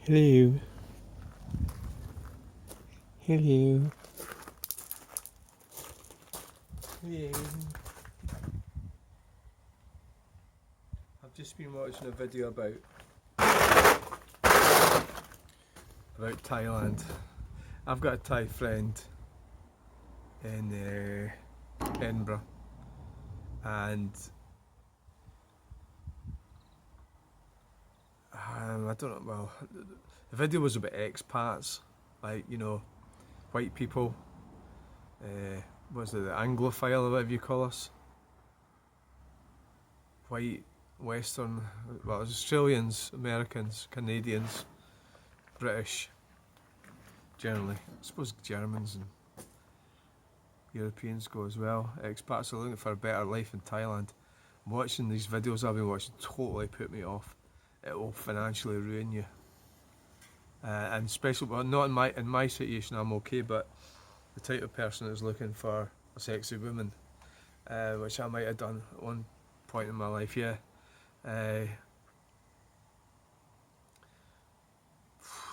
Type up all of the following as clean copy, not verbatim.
Hello. Hello. Hello. I've just been watching a video about Thailand. I've got a Thai friend in Edinburgh, and I don't know. Well, the video was about expats, like white people. Was it the Anglophile or whatever you call us? White, Western, well, it was Australians, Americans, Canadians, British, generally. I suppose Germans and Europeans go as well. Expats are looking for a better life in Thailand. Watching these videos I've been watching totally put me off. It will financially ruin you. And especially, well, not in my situation, I'm okay, but the type of person that's looking for a sexy woman, which I might have done at one point in my life, yeah.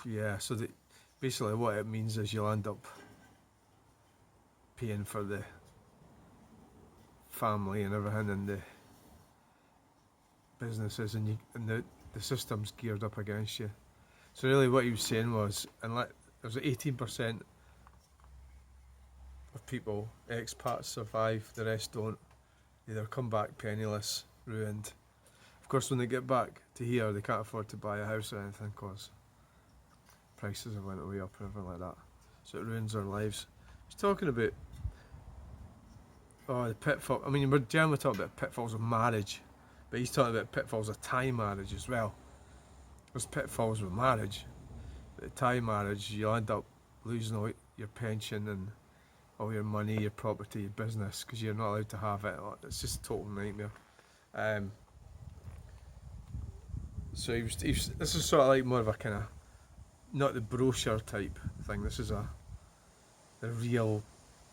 Yeah, so basically what it means is you'll end up paying for the family and everything and the businesses, and the system's geared up against you. So really what he was saying was, there's 18% of people, expats, survive, the rest don't. They either come back penniless, ruined. Of course, when they get back to here, they can't afford to buy a house or anything because prices have went way up and everything like that. So it ruins their lives. He's talking about the pitfall. I mean, we're generally talking about pitfalls of marriage, but he's talking about pitfalls of Thai marriage as well. There's pitfalls with marriage, but Thai marriage, you'll end up losing all your pension and all your money, your property, your business, because you're not allowed to have it. It's just a total nightmare. So this is sort of like more of a kind of, not the brochure type thing. This is the real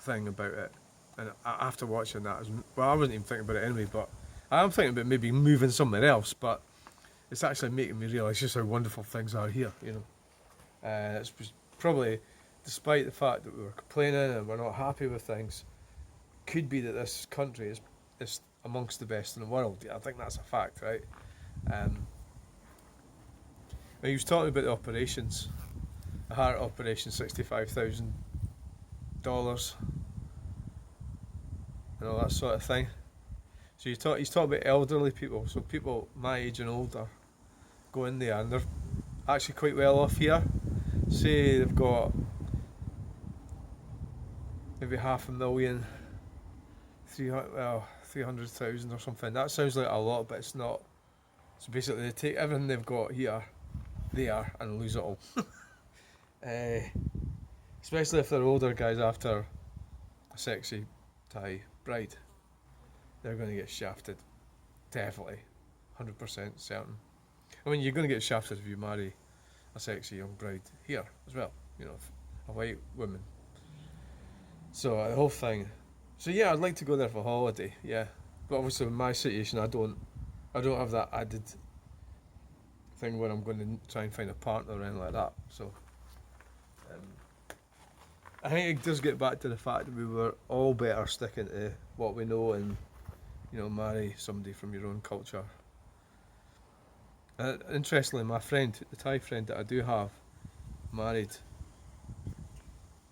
thing about it. And after watching that, I wasn't even thinking about it anyway, but I am thinking about maybe moving somewhere else, but it's actually making me realise just how wonderful things are here, It's probably, despite the fact that we were complaining and we're not happy with things, could be that this country is amongst the best in the world. I think that's a fact, right? He was talking about the operations. A heart operation, $65,000 and all that sort of thing. So he's talking about elderly people, so people my age and older go in there and they're actually quite well off here. Say they've got maybe 500,000, 300,000 or something. That sounds like a lot, but it's not. So basically they take everything they've got here, there, and lose it all. Especially if they're older guys after a sexy Thai bride. They're going to get shafted. Definitely. 100% certain. I mean, you're going to get shafted if you marry a sexy young bride here as well. A white woman. So the whole thing. So yeah, I'd like to go there for a holiday, yeah. But obviously in my situation, I don't have that added thing where I'm going to try and find a partner or anything like that. So I think it does get back to the fact that we were all better sticking to what we know and marry somebody from your own culture. Interestingly, my friend, the Thai friend that I do have, married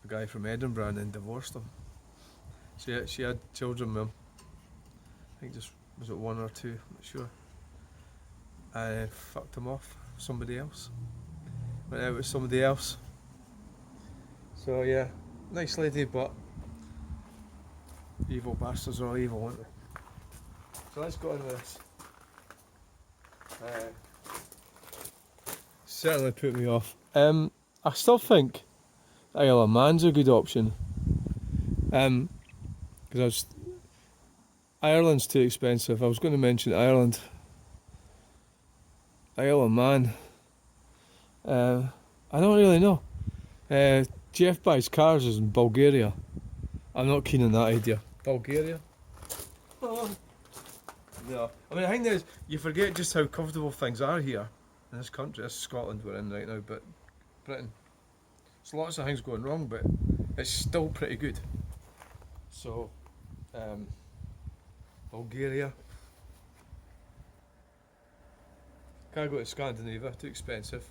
a guy from Edinburgh and then divorced him. She had children with him. I think was it one or two, I'm not sure. I fucked him off with somebody else. Went out with somebody else. So yeah, nice lady, but evil bastards are all evil, aren't they? So let's go into this. Certainly put me off. I still think Isle of Man's a good option. Because Ireland's too expensive. I was going to mention Ireland. Isle of Man. I don't really know. Jeff buys cars is in Bulgaria. I'm not keen on that idea. Bulgaria? Oh. No. I mean, I think you forget just how comfortable things are here. in this country. This is Scotland we're in right now, but Britain. There's lots of things going wrong, but it's still pretty good. So, Bulgaria. Can't go to Scandinavia, too expensive.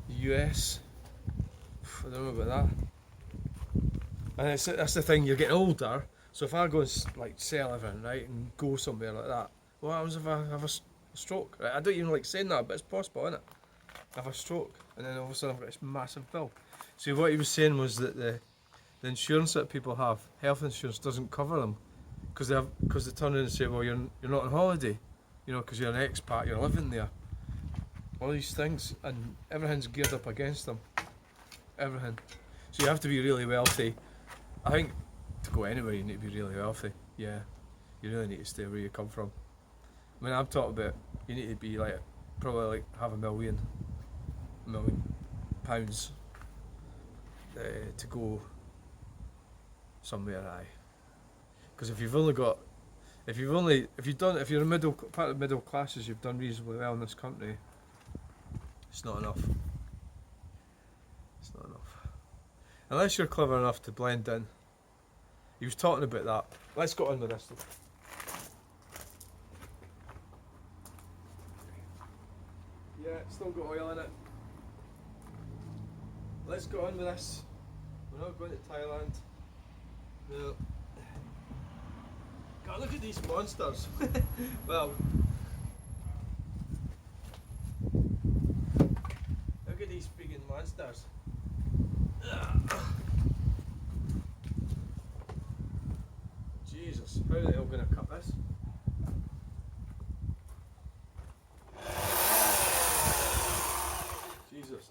US. I don't know about that. And that's the thing, you're getting older, so if I go and like sell everything, right, and go somewhere like that, what happens if I have a stroke? Right? I don't even like saying that, but it's possible, isn't it? I have a stroke, and then all of a sudden I've got this massive bill. See, what he was saying was that the insurance that people have, health insurance, doesn't cover them, because they turn around and say, well, you're not on holiday, you know, because you're an expat, you're living there. All these things, and everything's geared up against them. Everything. So you have to be really wealthy. I think to go anywhere you need to be really wealthy. Yeah, you really need to stay where you come from. I mean, I'm talking about you need to be like probably like have £1 million to go somewhere. Aye, because if you're a part of the middle classes, you've done reasonably well in this country. It's not enough. It's not enough. Unless you're clever enough to blend in. He was talking about that. Let's go on with this though. Yeah, it's still got oil in it. Let's go on with this. We're not going to Thailand. No. God, look at these monsters. Well, look at these friggin' monsters. Jesus, how are they all going to cut this? Jesus,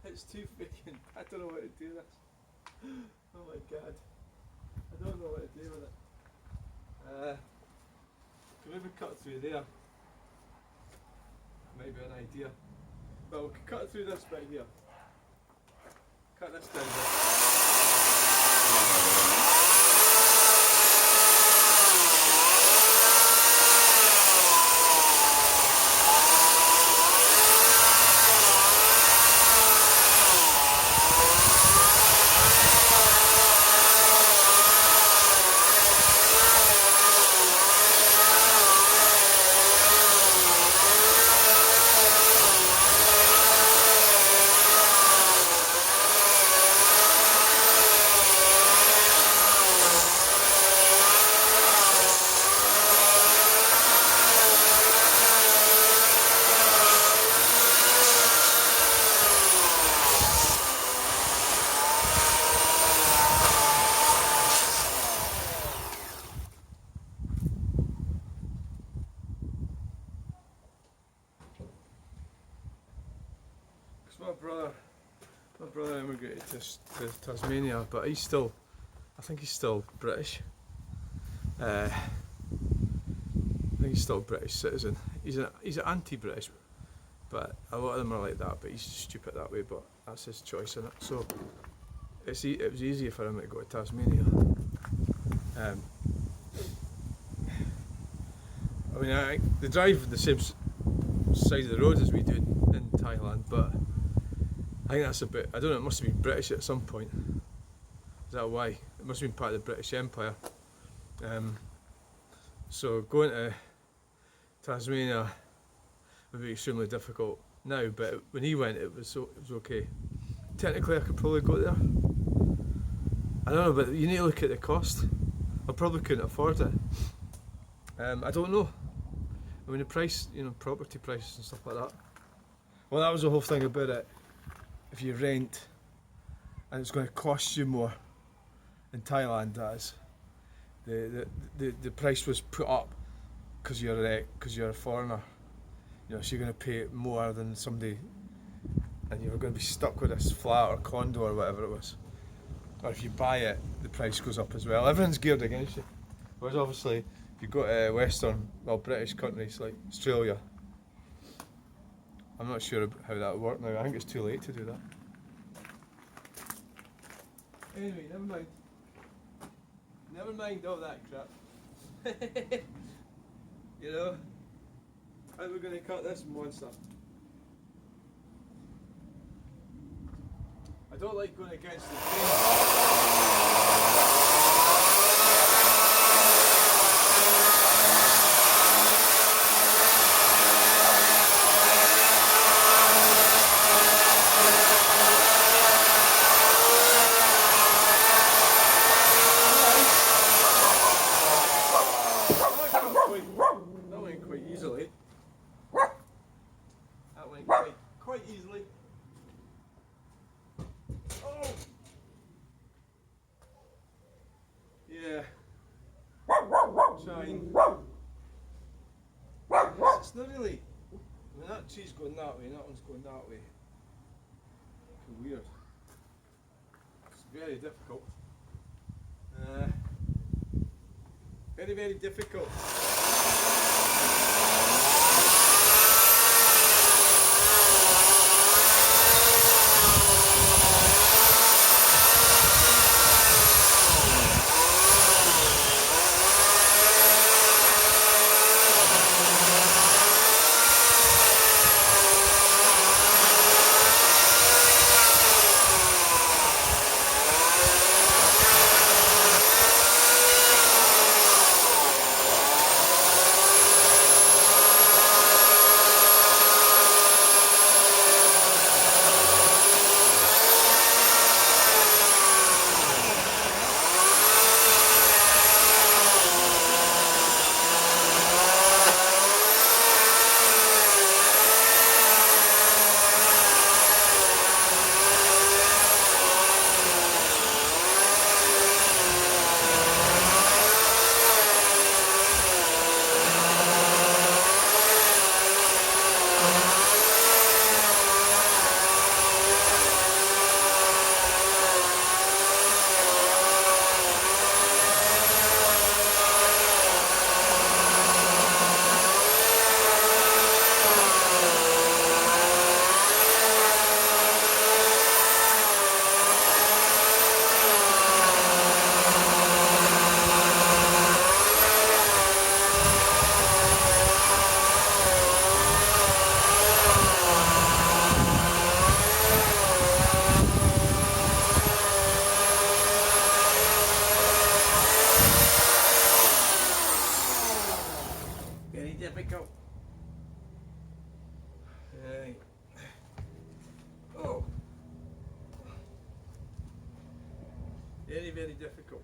it's too freaking. I don't know what to do with this. Oh my god. I don't know what to do with it. Can maybe cut through there. Maybe an idea. Well, we can cut through this bit here. Cut this down my brother immigrated to Tasmania, but I think he's still British. I think he's still a British citizen. He's an anti-British, but a lot of them are like that. But he's stupid that way. But that's his choice, isn't it? So it was easier for him to go to Tasmania. I mean, they drive the same side of the road as we do in Thailand, but I think that's a bit. I don't know. It must have been British at some point. Is that why? It must have been part of the British Empire. So going to Tasmania would be extremely difficult now, but when he went, it was okay. Technically, I could probably go there. I don't know, but you need to look at the cost. I probably couldn't afford it. I don't know. I mean, the price, property prices and stuff like that. Well, that was the whole thing about it. If you rent, and it's going to cost you more in Thailand, that is. The price was put up because you're a foreigner. So you're going to pay more than somebody, and you're going to be stuck with this flat or condo or whatever it was. Or if you buy it, the price goes up as well. Everything's geared against you. Whereas obviously, if you go to British countries like Australia, I'm not sure how that would work now. I think it's too late to do that. Anyway, never mind. Never mind all that crap. And we're going to cut this monster. I don't like going against the grain. That went quite easily. That went quite easily. Oh! Yeah. Trying. It's not really. I mean, that tree's going that way, and that one's going that way. Weird. It's very difficult. Very, very difficult. Very difficult. Right. Oh. Very, very difficult.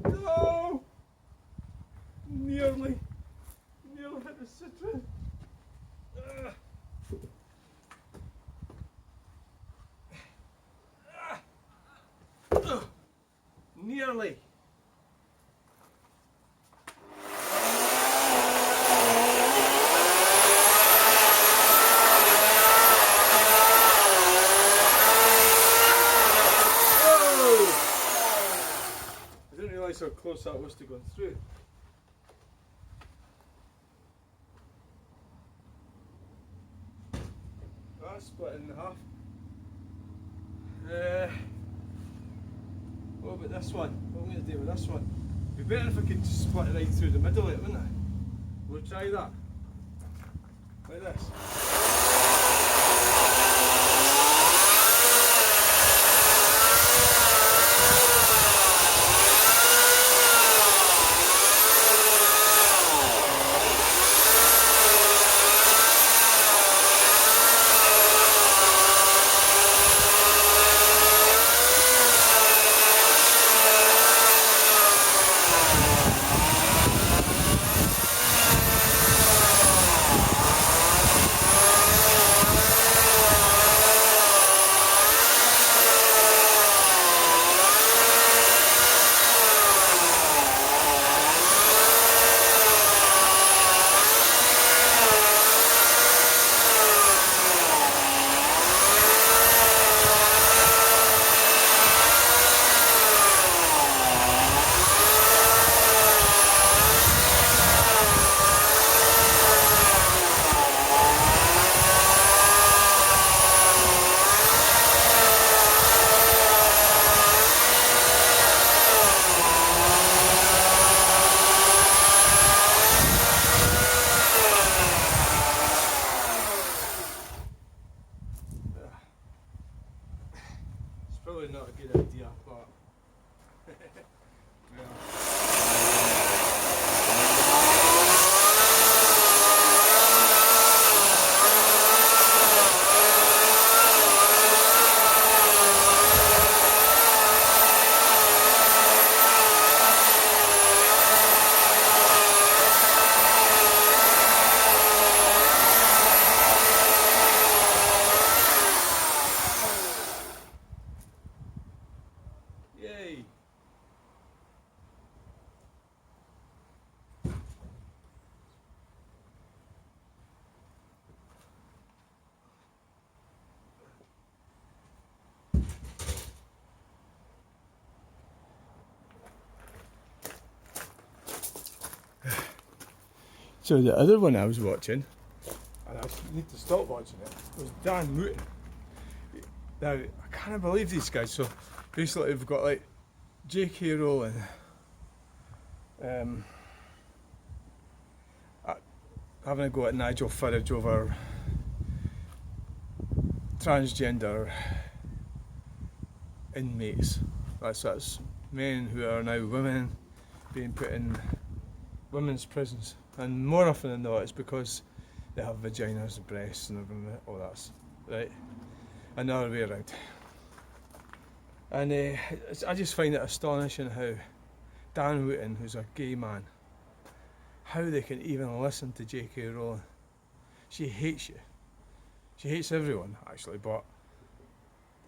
No! Nearly hit the Citroen. Nearly. I didn't realise how close that was to going through. That's split in half. What about this one? What am I going to do with this one? It'd be better if I could just split it right through the middle of it, wouldn't it? We'll try that. Like this. Probably not a good idea, but yay! So the other one I was watching, and I need to stop watching it, was Dan Wooten. Now, I can't believe these guys. So basically we've got like J.K. Rowling, having a go at Nigel Farage over transgender inmates. That's men who are now women being put in women's prisons, and more often than not it's because they have vaginas and breasts and everything, all that's right, another way around. And I just find it astonishing how Dan Wooten, who's a gay man, how they can even listen to J.K. Rowling. She hates you. She hates everyone actually, but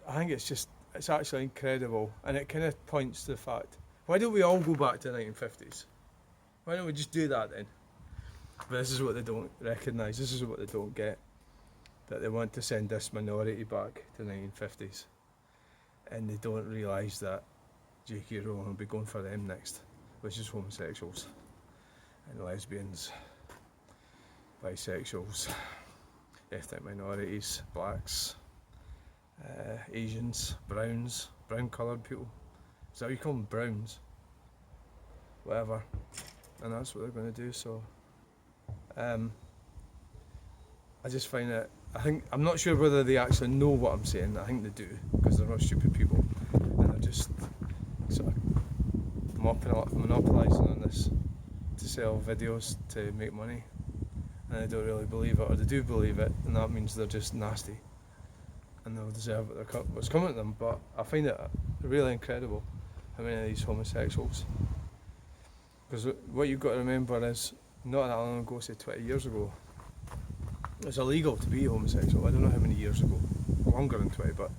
I think it's actually incredible, and it kind of points to the fact, why don't we all go back to the 1950s? Why don't we just do that then? But this is what they don't recognise, this is what they don't get, that they want to send this minority back to the 1950s, and they don't realise that J.K. Rowling will be going for them next, which is homosexuals and lesbians, bisexuals, ethnic minorities, blacks, Asians, browns, brown coloured people. Is that what you call them? Browns? Whatever. And that's what they're going to do, so I just find it, I'm not sure whether they actually know what I'm saying. I think they do, because they're not stupid people, and they're just sort of monopolising on this to sell videos to make money, and they don't really believe it, or they do believe it, and that means they're just nasty and they'll deserve what's coming to them. But I find it really incredible how many of these homosexuals. Because what you've got to remember is, not that long ago, say 20 years ago, it was illegal to be homosexual. I don't know how many years ago, longer than 20, but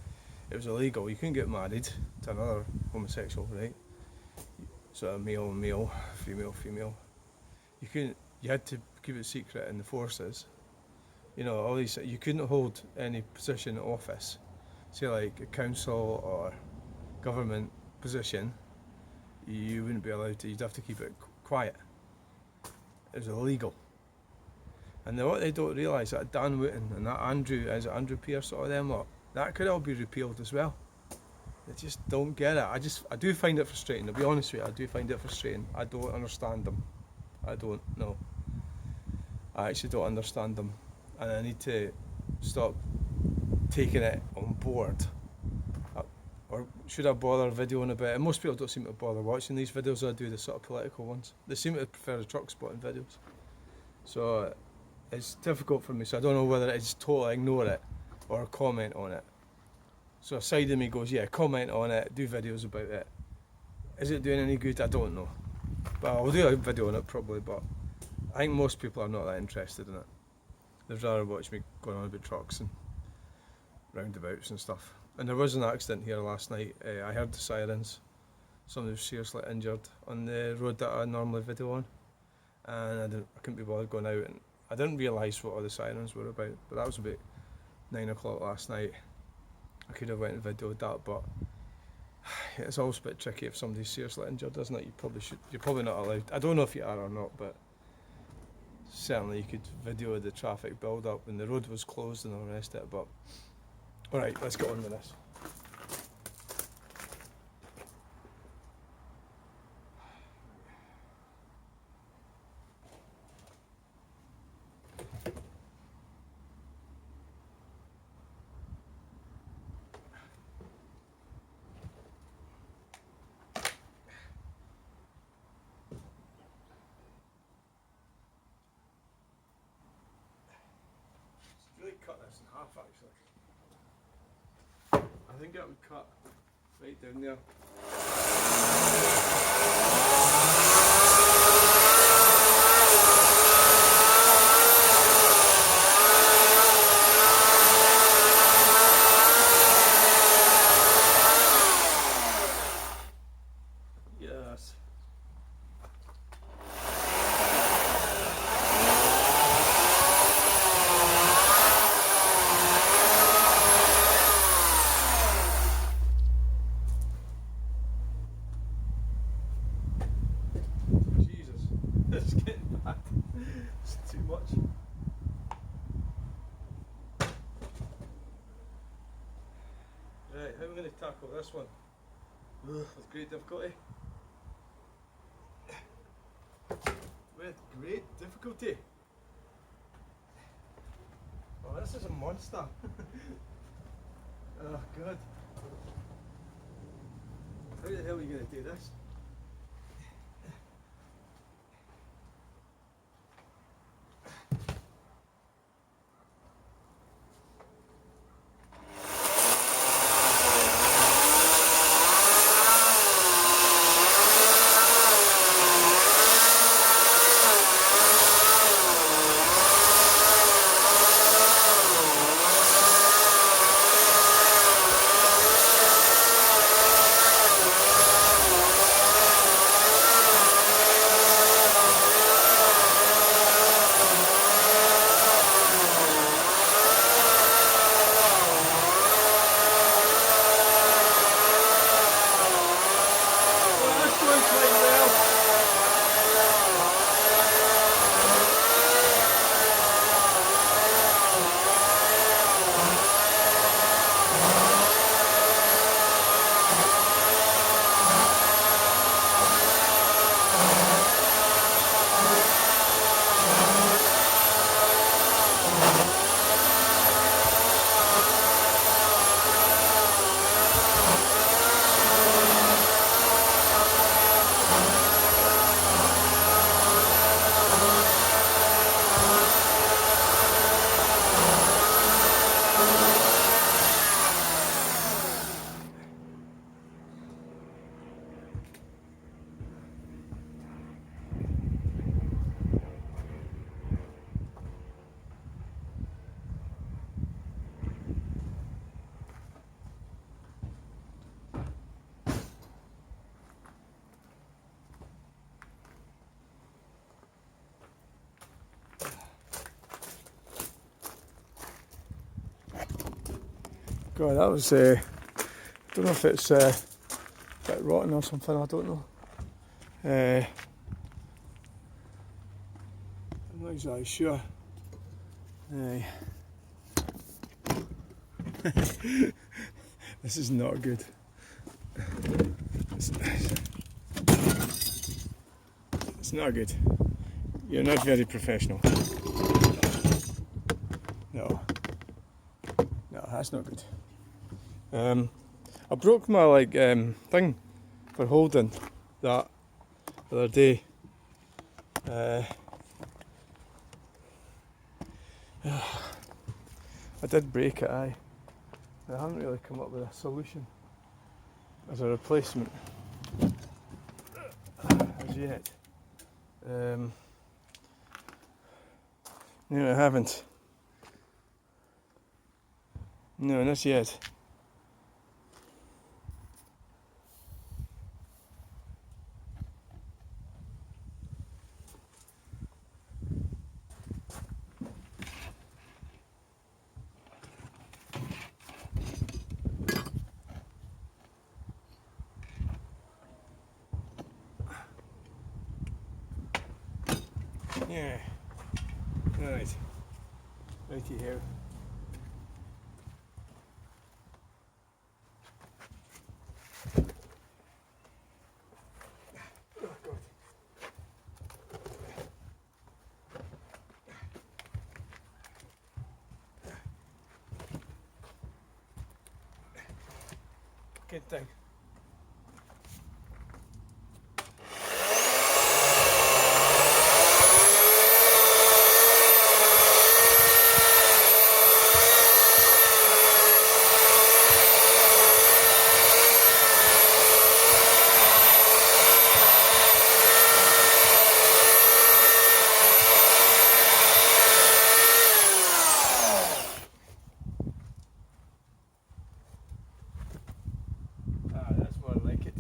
it was illegal. You couldn't get married to another homosexual, right? Sort of male and male, female, female. You couldn't. You had to keep it secret in the forces. You know, all these. You couldn't hold any position in office, say like a council or government position. You wouldn't be allowed to. You'd have to keep it quiet. It was illegal. And then what they don't realise, that Dan Wooten and that Andrew Pearce, all of them lot, that could all be repealed as well. They just don't get it. I do find it frustrating. To be honest with you, I do find it frustrating. I don't understand them. I don't know. I actually don't understand them, and I need to stop taking it on board. Or should I bother videoing about it? And most people don't seem to bother watching these videos. I do the sort of political ones. They seem to prefer the truck spotting videos. So it's difficult for me. So I don't know whether I just totally ignore it or comment on it. So a side of me goes, yeah, comment on it, do videos about it. Is it doing any good? I don't know. But I'll do a video on it probably, but I think most people are not that interested in it. They'd rather watch me going on about trucks and roundabouts and stuff. And there was an accident here last night. I heard the sirens. Somebody was seriously injured on the road that I normally video on. And I couldn't be bothered going out. And I didn't realise what all the sirens were about. But that was about 9 o'clock last night. I could have went and videoed that, but it's always a bit tricky if somebody's seriously injured, isn't it? You're probably not allowed. I don't know if you are or not, but certainly you could video the traffic build up when the road was closed and all the rest of it. But alright, let's get on with this. Cut this in half actually. I think it would cut right down there. Yes. It's getting bad. It's too much. Right, how am I going to tackle this one? With great difficulty. With great difficulty. Oh, this is a monster. Oh, God. How the hell are you going to do this? God, that was, I don't know if it's a bit rotten or something, I don't know. I'm not exactly sure. This is not good. It's not good. You're not very professional. No. No, that's not good. I broke my thing for holding that the other day. I did break it, aye. I haven't really come up with a solution as a replacement as yet. No, I haven't. No, not yet. Yeah. Right. Righty here. Oh God. Good thing. Ah, that's more like it.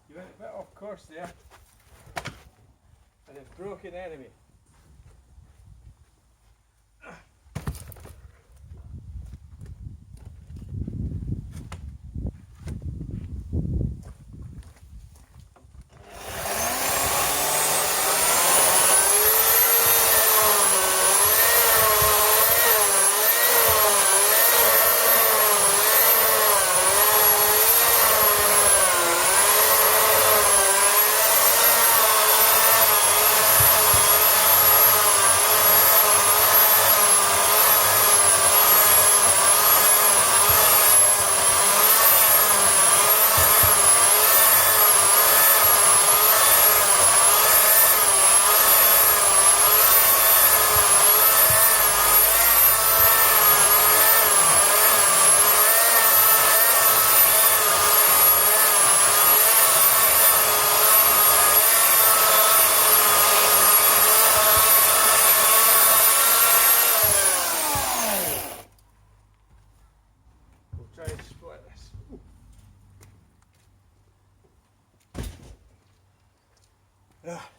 You went a bit off course there, and it's broken anyway. We'll try and split this. Ah.